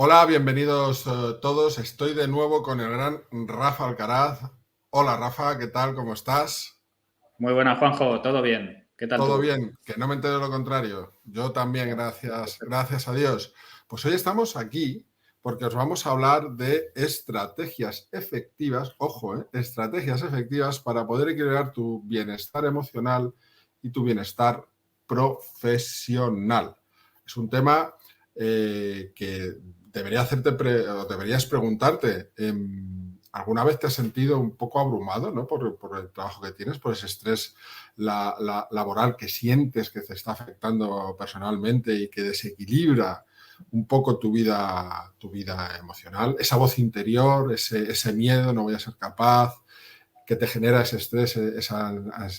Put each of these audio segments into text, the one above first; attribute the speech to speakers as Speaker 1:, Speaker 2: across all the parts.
Speaker 1: Hola, bienvenidos todos. Estoy de nuevo con el gran Rafa Alcaraz. Hola Rafa, ¿qué tal? ¿Cómo estás?
Speaker 2: Muy buena, Juanjo, ¿todo bien? ¿Qué tal
Speaker 1: ¿Todo
Speaker 2: tú?
Speaker 1: bien? Que no me entere de lo contrario. Yo también, gracias, gracias a Dios. Pues hoy estamos aquí porque os vamos a hablar de estrategias efectivas, ojo, estrategias efectivas para poder equilibrar tu bienestar emocional y tu bienestar profesional. Es un tema que debería hacerte o deberías preguntarte. ¿Alguna vez te has sentido un poco abrumado, ¿no? por el trabajo que tienes, por ese estrés laboral que sientes que te está afectando personalmente y que desequilibra un poco tu vida emocional? Esa voz interior, ese miedo, no voy a ser capaz, que te genera ese estrés, esa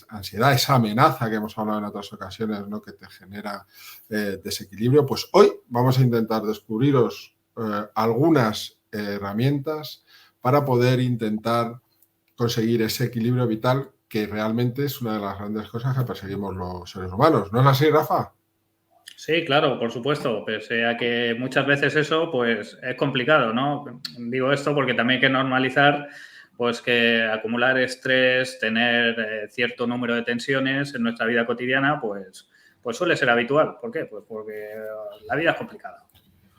Speaker 1: ansiedad, esa amenaza que hemos hablado en otras ocasiones, ¿no? Que te genera desequilibrio. Pues hoy vamos a intentar descubriros algunas herramientas para poder intentar conseguir ese equilibrio vital que realmente es una de las grandes cosas que perseguimos los seres humanos. ¿No es así, Rafa?
Speaker 2: Sí, claro, por supuesto, pese a que muchas veces eso pues es complicado, ¿no? Digo esto porque también hay que normalizar pues que acumular estrés, tener cierto número de tensiones en nuestra vida cotidiana pues suele ser habitual. ¿Por qué? Pues porque la vida es complicada,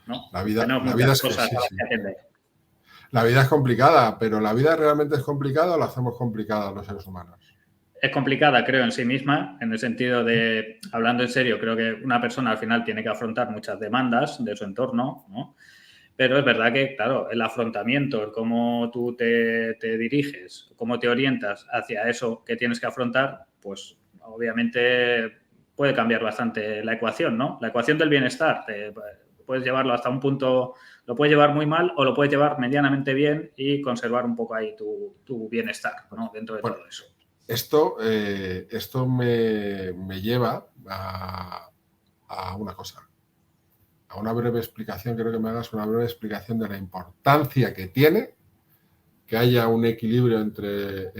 Speaker 2: ¿no? Tenemos
Speaker 1: La vida
Speaker 2: muchas
Speaker 1: es que
Speaker 2: cosas
Speaker 1: sí,
Speaker 2: a las
Speaker 1: sí.
Speaker 2: que atender.
Speaker 1: La vida es complicada, pero ¿la vida realmente es complicada o la hacemos complicada los seres humanos?
Speaker 2: Es complicada, creo, en sí misma, en el sentido de, hablando en serio, creo que una persona al final tiene que afrontar muchas demandas de su entorno, ¿no? Pero es verdad que, claro, el afrontamiento, el cómo tú te diriges, cómo te orientas hacia eso que tienes que afrontar, pues obviamente puede cambiar bastante la ecuación, ¿no? La ecuación del bienestar. Puedes llevarlo hasta un punto, lo puedes llevar muy mal o lo puedes llevar medianamente bien y conservar un poco ahí tu bienestar, ¿no? Dentro de
Speaker 1: Bueno,
Speaker 2: todo eso.
Speaker 1: esto me lleva a una cosa, a una breve explicación. Quiero que me hagas una breve explicación de la importancia que tiene que haya un equilibrio entre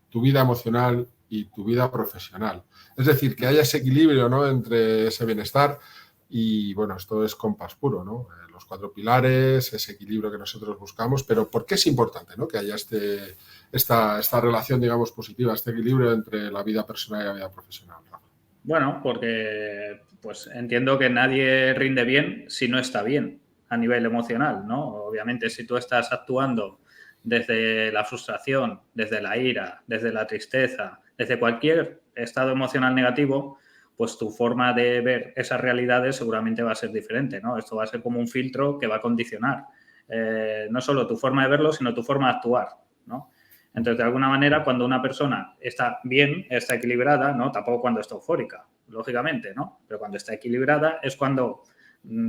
Speaker 1: tu vida emocional y tu vida profesional. Es decir, que haya ese equilibrio, ¿no? Entre ese bienestar y, bueno, esto es compás puro, ¿no? Los cuatro pilares, ese equilibrio que nosotros buscamos, pero ¿por qué es importante, ¿no? Que haya esta relación, digamos, positiva, este equilibrio entre la vida personal y la vida profesional, ¿no?
Speaker 2: Bueno, porque pues entiendo que nadie rinde bien si no está bien a nivel emocional, ¿no? Obviamente, si tú estás actuando desde la frustración, desde la ira, desde la tristeza, desde cualquier estado emocional negativo, pues tu forma de ver esas realidades seguramente va a ser diferente, ¿no? Esto va a ser como un filtro que va a condicionar no solo tu forma de verlo, sino tu forma de actuar, ¿no? Entonces, de alguna manera, cuando una persona está bien, está equilibrada, ¿no? Tampoco cuando está eufórica, lógicamente, ¿no? Pero cuando está equilibrada es cuando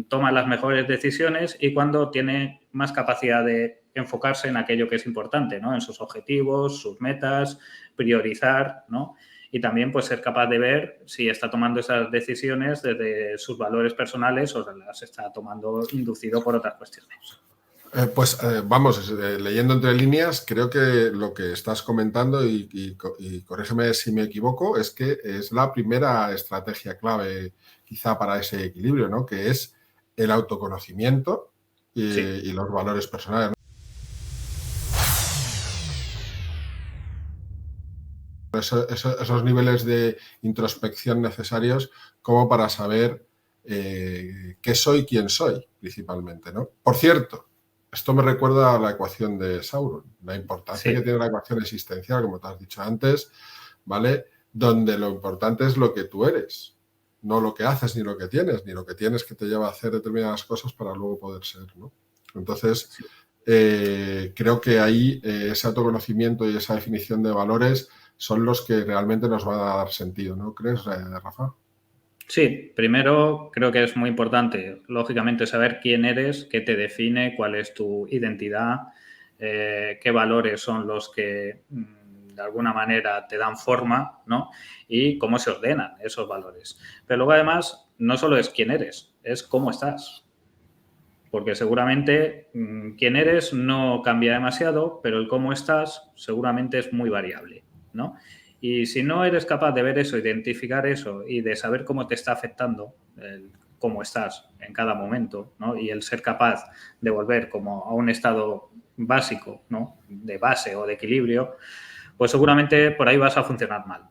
Speaker 2: toma las mejores decisiones y cuando tiene más capacidad de enfocarse en aquello que es importante, ¿no? En sus objetivos, sus metas, priorizar, ¿no? Y también pues ser capaz de ver si está tomando esas decisiones desde sus valores personales o las está tomando inducido por otras cuestiones.
Speaker 1: Vamos, leyendo entre líneas, creo que lo que estás comentando, y corrígeme si me equivoco, es que es la primera estrategia clave quizá para ese equilibrio, ¿no? Que es el autoconocimiento
Speaker 2: Sí.
Speaker 1: y los valores personales, ¿no? Esos niveles de introspección necesarios como para saber qué soy, quién soy, principalmente, ¿no? Por cierto, esto me recuerda a la ecuación de Sauron, la importancia que
Speaker 2: Sí.
Speaker 1: tiene la ecuación existencial, como te has dicho antes, ¿vale? Donde lo importante es lo que tú eres, no lo que haces, ni lo que tienes, ni lo que tienes que te lleva a hacer determinadas cosas para luego poder ser, ¿no? Entonces,
Speaker 2: Sí.
Speaker 1: creo que ahí ese autoconocimiento y esa definición de valores son los que realmente nos van a dar sentido, ¿no crees, Rafa?
Speaker 2: Sí, primero creo que es muy importante, lógicamente, saber quién eres, qué te define, cuál es tu identidad, qué valores son los que de alguna manera te dan forma, ¿no? Y cómo se ordenan esos valores. Pero luego además no solo es quién eres, es cómo estás. Porque seguramente quién eres no cambia demasiado, pero el cómo estás seguramente es muy variable, ¿no? Y si no eres capaz de ver eso, identificar eso y de saber cómo te está afectando cómo estás en cada momento, ¿no? Y el ser capaz de volver como a un estado básico, ¿no? De base o de equilibrio, pues seguramente por ahí vas a funcionar mal.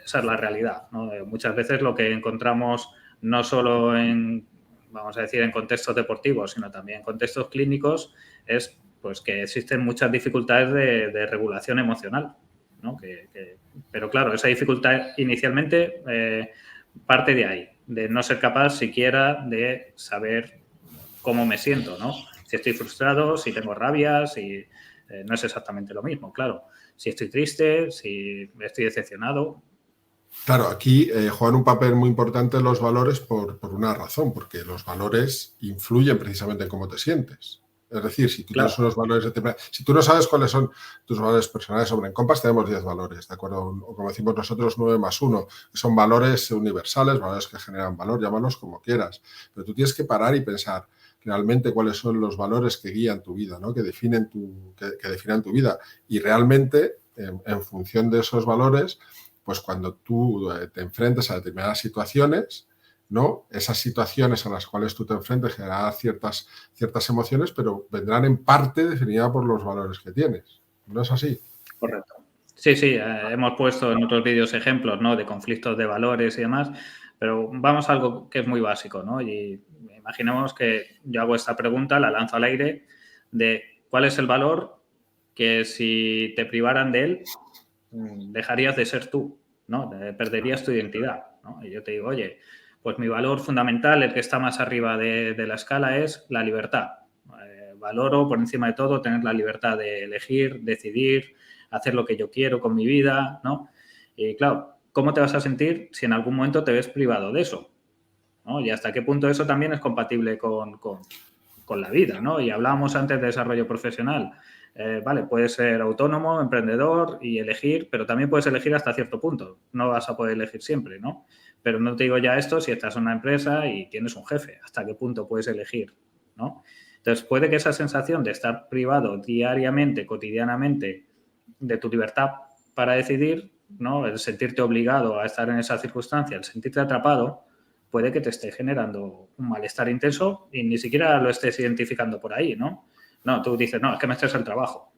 Speaker 2: Esa es la realidad, ¿no? Muchas veces lo que encontramos no solo en, vamos a decir, en contextos deportivos, sino también en contextos clínicos, es pues que existen muchas dificultades de regulación emocional, ¿no? Pero claro, esa dificultad inicialmente parte de ahí, de no ser capaz siquiera de saber cómo me siento, ¿no? Si estoy frustrado, si tengo rabia, si no es exactamente lo mismo, claro. Si estoy triste, si estoy decepcionado.
Speaker 1: Claro, aquí juegan un papel muy importante los valores por una razón, porque los valores influyen precisamente en cómo te sientes. Es decir, si tú tienes
Speaker 2: Claro,
Speaker 1: unos valores, si tú no sabes cuáles son tus valores personales, sobre en Compass tenemos 10 valores, ¿de acuerdo? O como decimos nosotros, 9+1, que son valores universales, valores que generan valor, llámalos como quieras. Pero tú tienes que parar y pensar realmente cuáles son los valores que guían tu vida, ¿no? Que definen tu vida. Y realmente, en función de esos valores, pues cuando tú te enfrentes a determinadas situaciones, ¿no? Esas situaciones a las cuales tú te enfrentes generarán ciertas emociones, pero vendrán en parte definidas por los valores que tienes. ¿No es así?
Speaker 2: correcto. Sí, sí, hemos puesto en otros vídeos ejemplos, ¿no? De conflictos de valores y demás, pero vamos a algo que es muy básico, ¿no? Y imaginemos que yo hago esta pregunta, la lanzo al aire, de cuál es el valor que si te privaran de él, dejarías de ser tú, ¿no? Perderías tu identidad, ¿no? Y yo te digo, oye, pues mi valor fundamental, el que está más arriba de la escala, es la libertad. Valoro por encima de todo tener la libertad de elegir, decidir, hacer lo que yo quiero con mi vida, ¿no? Y claro, ¿cómo te vas a sentir si en algún momento te ves privado de eso? ¿No? Y hasta qué punto eso también es compatible con la vida, ¿no? Y hablábamos antes de desarrollo profesional. Vale, puedes ser autónomo, emprendedor y elegir, pero también puedes elegir hasta cierto punto. No vas a poder elegir siempre, ¿no? Pero no te digo ya esto si estás en una empresa y tienes un jefe, hasta qué punto puedes elegir, ¿no? Entonces, puede que esa sensación de estar privado diariamente, cotidianamente, de tu libertad para decidir, ¿no? El sentirte obligado a estar en esa circunstancia, el sentirte atrapado, puede que te esté generando un malestar intenso y ni siquiera lo estés identificando por ahí, ¿no? No, tú dices, no, es que me estresa el trabajo.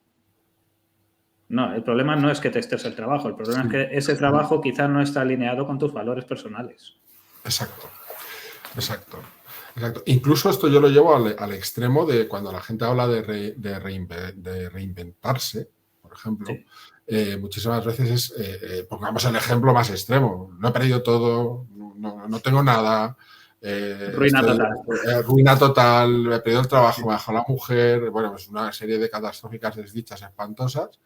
Speaker 2: No, el problema no es que te estrese el trabajo, el problema es
Speaker 1: Sí,
Speaker 2: que ese trabajo quizás no está alineado con tus valores personales.
Speaker 1: exacto, exacto. Exacto. Incluso esto yo lo llevo al extremo de cuando la gente habla de reinventarse, por ejemplo,
Speaker 2: Sí,
Speaker 1: muchísimas veces pongamos el ejemplo más extremo, no he perdido todo, no tengo nada,
Speaker 2: ruina
Speaker 1: estoy
Speaker 2: total.
Speaker 1: ruina total, he perdido el trabajo, me ha dejado la mujer, bueno, pues una serie de catastróficas desdichas espantosas,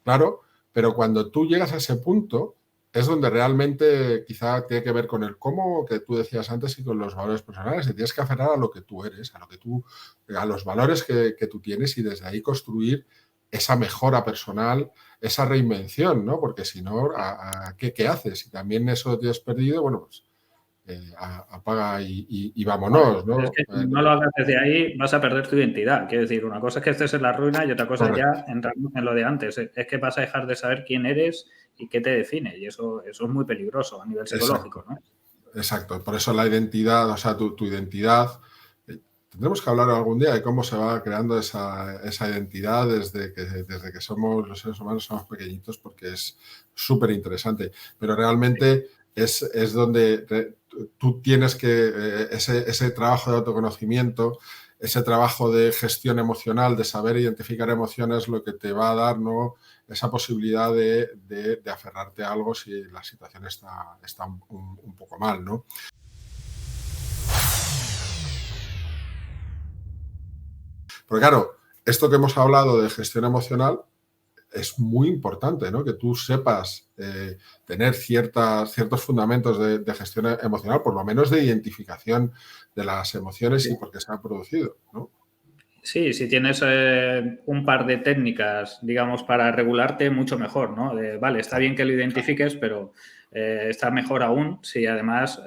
Speaker 1: claro, pero cuando tú llegas a ese punto es donde realmente quizá tiene que ver con el cómo que tú decías antes y con los valores personales. Y tienes que aferrar a lo que tú eres, a los valores que tú tienes y desde ahí construir esa mejora personal, esa reinvención, ¿no? Porque si no, ¿qué haces? Si también eso lo tienes perdido, bueno, pues apaga y
Speaker 2: Bueno,
Speaker 1: vámonos,
Speaker 2: es
Speaker 1: ¿no?
Speaker 2: que si no lo hagas desde ahí, vas a perder tu identidad. Quiero decir, una cosa es que estés en la ruina y otra cosa es
Speaker 1: Correcto.
Speaker 2: ya entrar en lo de antes. Es que vas a dejar de saber quién eres y qué te define. Y eso es muy peligroso a nivel
Speaker 1: Exacto.
Speaker 2: psicológico, ¿no?
Speaker 1: Exacto, por eso la identidad, o sea, tu identidad, tendremos que hablar algún día de cómo se va creando esa identidad desde que somos los seres humanos, somos pequeñitos, porque es súper interesante, pero realmente es donde tú tienes que, ese trabajo de autoconocimiento, ese trabajo de gestión emocional, de saber identificar emociones, lo que te va a dar, ¿no? Esa posibilidad de aferrarte a algo si la situación está un poco mal, ¿no? Porque claro, esto que hemos hablado de gestión emocional es muy importante, ¿no? Que tú sepas tener ciertos fundamentos de gestión emocional, por lo menos de identificación de las emociones y por qué se han producido, ¿no?
Speaker 2: Sí, si tienes un par de técnicas, digamos, para regularte, mucho mejor, ¿no? Vale, está bien que lo identifiques, pero está mejor aún si además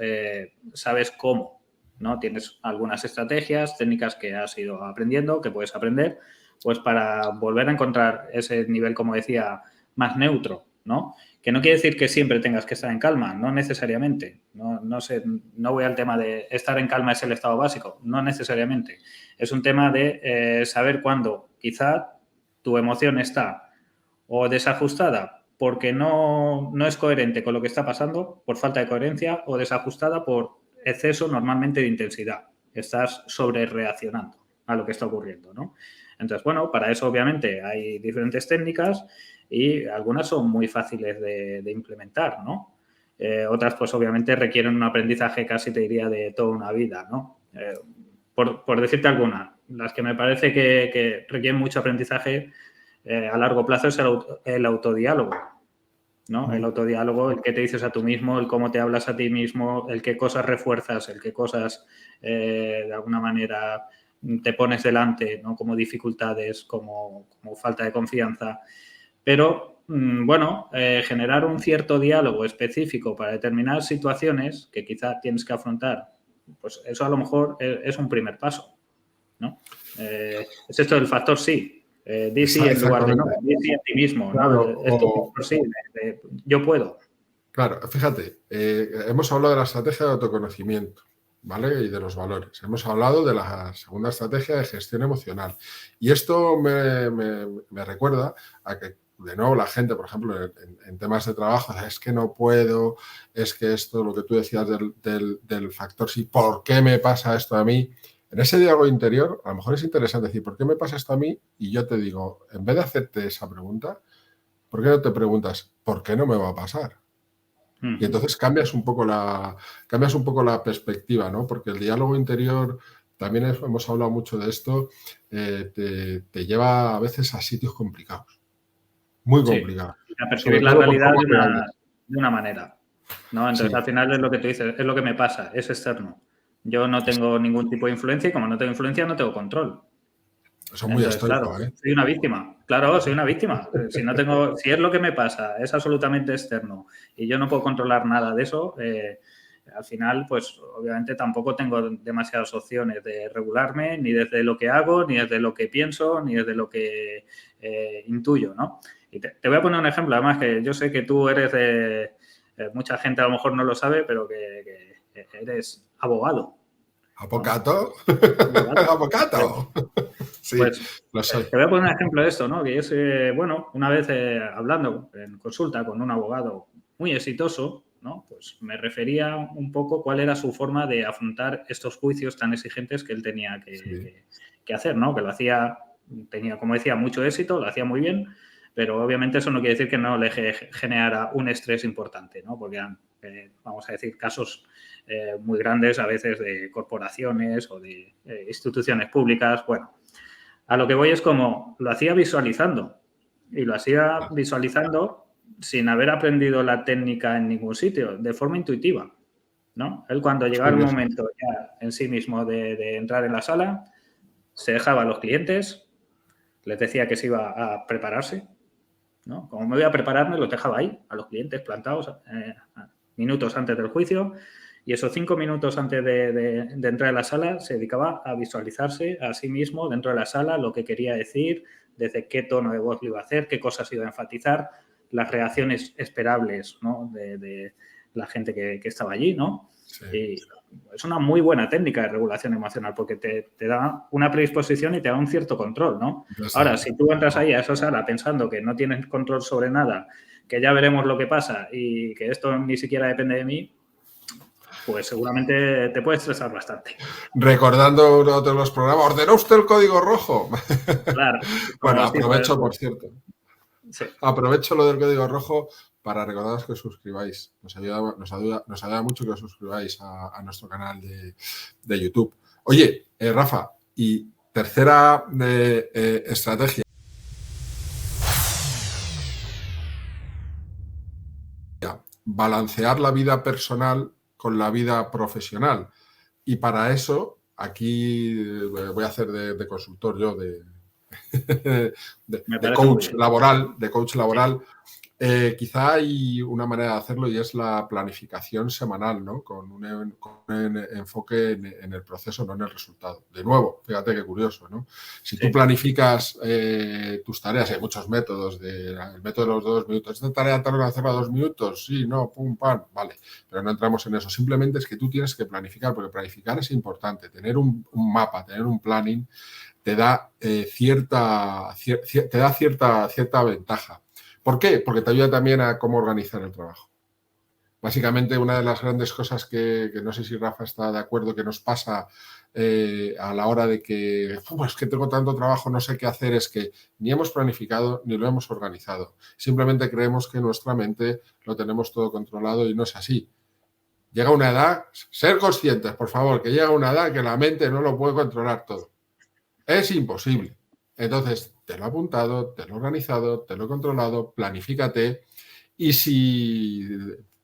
Speaker 2: sabes cómo, ¿no? Tienes algunas estrategias, técnicas que has ido aprendiendo, que puedes aprender, pues para volver a encontrar ese nivel, como decía, más neutro, ¿no? Que no quiere decir que siempre tengas que estar en calma, no necesariamente. No sé, no voy al tema de estar en calma es el estado básico, no necesariamente. Es un tema de saber cuándo quizá tu emoción está o desajustada porque no es coherente con lo que está pasando por falta de coherencia o desajustada por exceso normalmente de intensidad. Estás sobre reaccionando a lo que está ocurriendo, ¿no? Entonces, bueno, para eso obviamente hay diferentes técnicas y algunas son muy fáciles de implementar, ¿no? Otras, pues obviamente requieren un aprendizaje casi te diría de toda una vida, ¿no? Por decirte alguna, las que me parece que requieren mucho aprendizaje a largo plazo es el autodiálogo, ¿no? El autodiálogo, el que te dices a tú mismo, el cómo te hablas a ti mismo, el qué cosas refuerzas, el qué cosas de alguna manera te pones delante, ¿no? Como dificultades, como falta de confianza. Pero, bueno, generar un cierto diálogo específico para determinadas situaciones que quizá tienes que afrontar, pues eso a lo mejor es un primer paso, ¿no? Es esto del factor sí. Di sí en lugar de no, di sí a ti mismo,
Speaker 1: claro,
Speaker 2: ¿no? Esto por sí, yo puedo.
Speaker 1: Claro, fíjate, hemos hablado de la estrategia de autoconocimiento, ¿vale? Y de los valores. Hemos hablado de la segunda estrategia de gestión emocional. Y esto me recuerda a que, de nuevo, la gente, por ejemplo, en temas de trabajo, es que no puedo, es que esto, lo que tú decías del factor sí, ¿por qué me pasa esto a mí? En ese diálogo interior, a lo mejor es interesante decir, ¿por qué me pasa esto a mí? Y yo te digo, en vez de hacerte esa pregunta, ¿por qué no te preguntas, ¿por qué no me va a pasar? Y entonces cambias un poco la perspectiva, ¿no? Porque el diálogo interior, también hemos hablado mucho de esto, te lleva a veces a sitios complicados, muy complicados.
Speaker 2: Sí, a percibir
Speaker 1: Sobre
Speaker 2: la
Speaker 1: todo
Speaker 2: realidad de una manera, ¿no? Entonces,
Speaker 1: sí.
Speaker 2: al final es lo que tú dices, es lo que me pasa, es externo. Yo no tengo ningún tipo de influencia y como no tengo influencia, no tengo control.
Speaker 1: Eso es muy
Speaker 2: Entonces,
Speaker 1: estoico,
Speaker 2: claro, soy una víctima. Claro, soy una víctima. Si es lo que me pasa, es absolutamente externo y yo no puedo controlar nada de eso, al final, pues obviamente tampoco tengo demasiadas opciones de regularme, ni desde lo que hago, ni desde lo que pienso, ni desde lo que intuyo, ¿no? Y te voy a poner un ejemplo, además que yo sé que tú eres de... mucha gente a lo mejor no lo sabe, pero que eres abogado.
Speaker 1: ¿Apocato?
Speaker 2: ¿No?
Speaker 1: ¿Apocato? Sí,
Speaker 2: Pues
Speaker 1: lo soy.
Speaker 2: te voy a poner un ejemplo de esto, ¿no? Que yo sé, bueno, una vez hablando en consulta con un abogado muy exitoso, ¿no? Pues me refería un poco cuál era su forma de afrontar estos juicios tan exigentes que él tenía que hacer, ¿no? Que lo hacía, tenía, como decía, mucho éxito, lo hacía muy bien, pero obviamente eso no quiere decir que no le generara un estrés importante, ¿no? Porque eran, vamos a decir, casos muy grandes a veces de corporaciones o de instituciones públicas, bueno. A lo que voy es como lo hacía visualizando y lo hacía visualizando sin haber aprendido la técnica en ningún sitio, de forma intuitiva, ¿no? Él cuando llegaba el momento ya en sí mismo de entrar en la sala, se dejaba a los clientes, les decía que se iba a prepararse, ¿no? Como me voy a prepararme, los dejaba ahí, a los clientes plantados minutos antes del juicio. Y esos 5 minutos antes de entrar a la sala se dedicaba a visualizarse a sí mismo dentro de la sala, lo que quería decir, desde qué tono de voz lo iba a hacer, qué cosas iba a enfatizar, las reacciones esperables, ¿no? de la gente que estaba allí, ¿no? Sí. Y es una muy buena técnica de regulación emocional porque te da una predisposición y te da un cierto control, ¿no? Ahora, si tú entras ahí a esa sala pensando que no tienes control sobre nada, que ya veremos lo que pasa y que esto ni siquiera depende de mí, pues seguramente te puede estresar bastante.
Speaker 1: Recordando uno de los programas, ¿ordenó usted el código rojo?
Speaker 2: Claro.
Speaker 1: Bueno, aprovecho, por cierto.
Speaker 2: Sí.
Speaker 1: Aprovecho lo del código rojo para recordaros que os suscribáis. Nos ayuda mucho que os suscribáis a nuestro canal de YouTube. Oye, Rafa, y tercera estrategia. Balancear la vida personal con la vida profesional. Y para eso, aquí voy a hacer de consultor yo, de coach laboral, Quizá hay una manera de hacerlo y es la planificación semanal, ¿no? Con un enfoque en el proceso, no en el resultado. De nuevo, fíjate qué curioso, ¿no? Si tú planificas tus tareas, hay muchos métodos, el método de los 2 minutos. ¿Esta tarea tarda en hacerla 2 minutos? Sí, no, pum, pam, vale. Pero no entramos en eso. Simplemente es que tú tienes que planificar, porque planificar es importante. Tener un mapa, tener un planning, te da cierta ventaja. ¿Por qué? Porque te ayuda también a cómo organizar el trabajo. Básicamente, una de las grandes cosas que no sé si Rafa está de acuerdo, que nos pasa a la hora de que es que tengo tanto trabajo, no sé qué hacer, es que ni hemos planificado ni lo hemos organizado. Simplemente creemos que nuestra mente lo tenemos todo controlado y no es así. Llega una edad, ser conscientes, por favor, que llega una edad que la mente no lo puede controlar todo. Es imposible. Entonces, te lo he apuntado, te lo he organizado, te lo he controlado, planifícate y si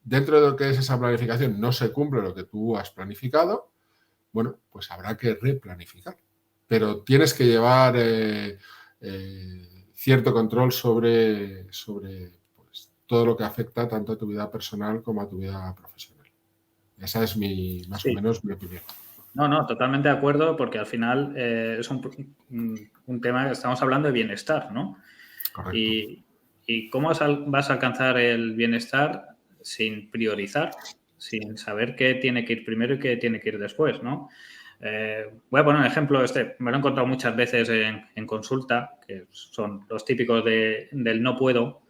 Speaker 1: dentro de lo que es esa planificación no se cumple lo que tú has planificado, bueno, pues habrá que replanificar. Pero tienes que llevar cierto control sobre pues, todo lo que afecta tanto a tu vida personal como a tu vida profesional. Esa es más o menos mi opinión.
Speaker 2: No, totalmente de acuerdo, porque al final es un tema que estamos hablando de bienestar, ¿no?
Speaker 1: Correcto.
Speaker 2: ¿Y cómo vas a alcanzar el bienestar sin priorizar, sin saber qué tiene que ir primero y qué tiene que ir después, ¿no? Voy a poner un ejemplo, me lo he encontrado muchas veces en consulta, que son los típicos del no puedo,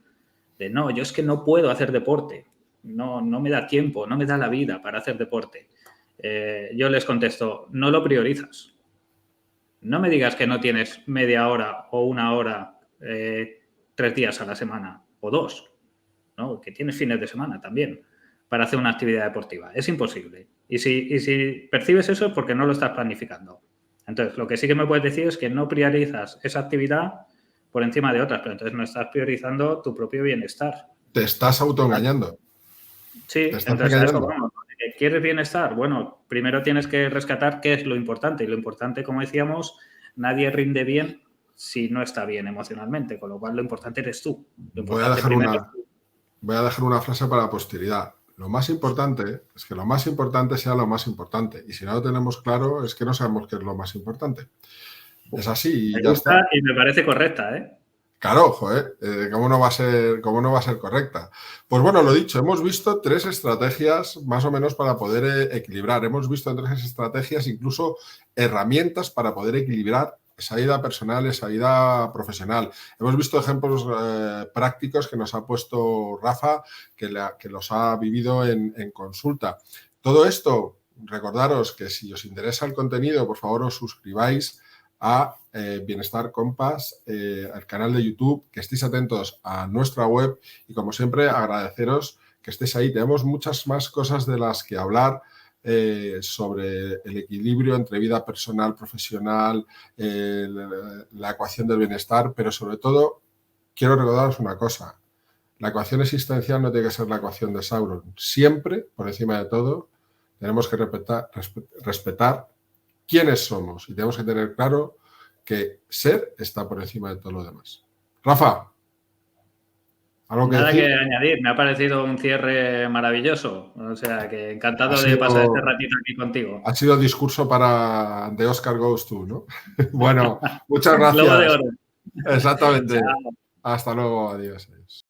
Speaker 2: de no, yo es que no puedo hacer deporte, no me da tiempo, no me da la vida para hacer deporte. Yo les contesto, no lo priorizas. No me digas que no tienes media hora o una hora 3 días a la semana o 2, ¿no? Que tienes fines de semana también para hacer una actividad deportiva. Es imposible. Y si percibes eso es porque no lo estás planificando. Entonces, lo que sí que me puedes decir es que no priorizas esa actividad por encima de otras, pero entonces no estás priorizando tu propio bienestar.
Speaker 1: Te estás autoengañando.
Speaker 2: Sí,
Speaker 1: te estás
Speaker 2: entonces
Speaker 1: engañando.
Speaker 2: a eso vamos. ¿Quieres bienestar? Bueno, primero tienes que rescatar qué es lo importante. Y lo importante, como decíamos, nadie rinde bien si no está bien emocionalmente, con lo cual lo importante eres tú.
Speaker 1: Voy a dejar una frase para la posteridad. Lo más importante es que lo más importante sea lo más importante. Y si no lo tenemos claro, es que no sabemos qué es lo más importante. Es así y ya está.
Speaker 2: Y me parece correcta, ¿eh?
Speaker 1: Claro, joder, ¿cómo no va a ser correcta? Pues bueno, lo dicho, hemos visto 3 estrategias más o menos para poder equilibrar. Hemos visto 3 estrategias, incluso herramientas para poder equilibrar esa vida personal, esa vida profesional. Hemos visto ejemplos prácticos que nos ha puesto Rafa, que los ha vivido en consulta. Todo esto, recordaros que si os interesa el contenido, por favor os suscribáis a Bienestar Compass, al canal de YouTube, que estéis atentos a nuestra web y como siempre agradeceros que estéis ahí. Tenemos muchas más cosas de las que hablar sobre el equilibrio entre vida personal, profesional, la ecuación del bienestar, pero sobre todo quiero recordaros una cosa. La ecuación existencial no tiene que ser la ecuación de Sauron. Siempre, por encima de todo, tenemos que respetar quiénes somos y tenemos que tener claro que ser está por encima de todo lo demás. Rafa, ¿algo que
Speaker 2: Nada
Speaker 1: decir?
Speaker 2: que añadir, me ha parecido un cierre maravilloso, o sea que encantado de pasar este ratito aquí contigo.
Speaker 1: Ha sido discurso de Oscar Goes To, ¿no? Bueno, muchas gracias.
Speaker 2: Globo de oro.
Speaker 1: Exactamente. Hasta luego, adiós.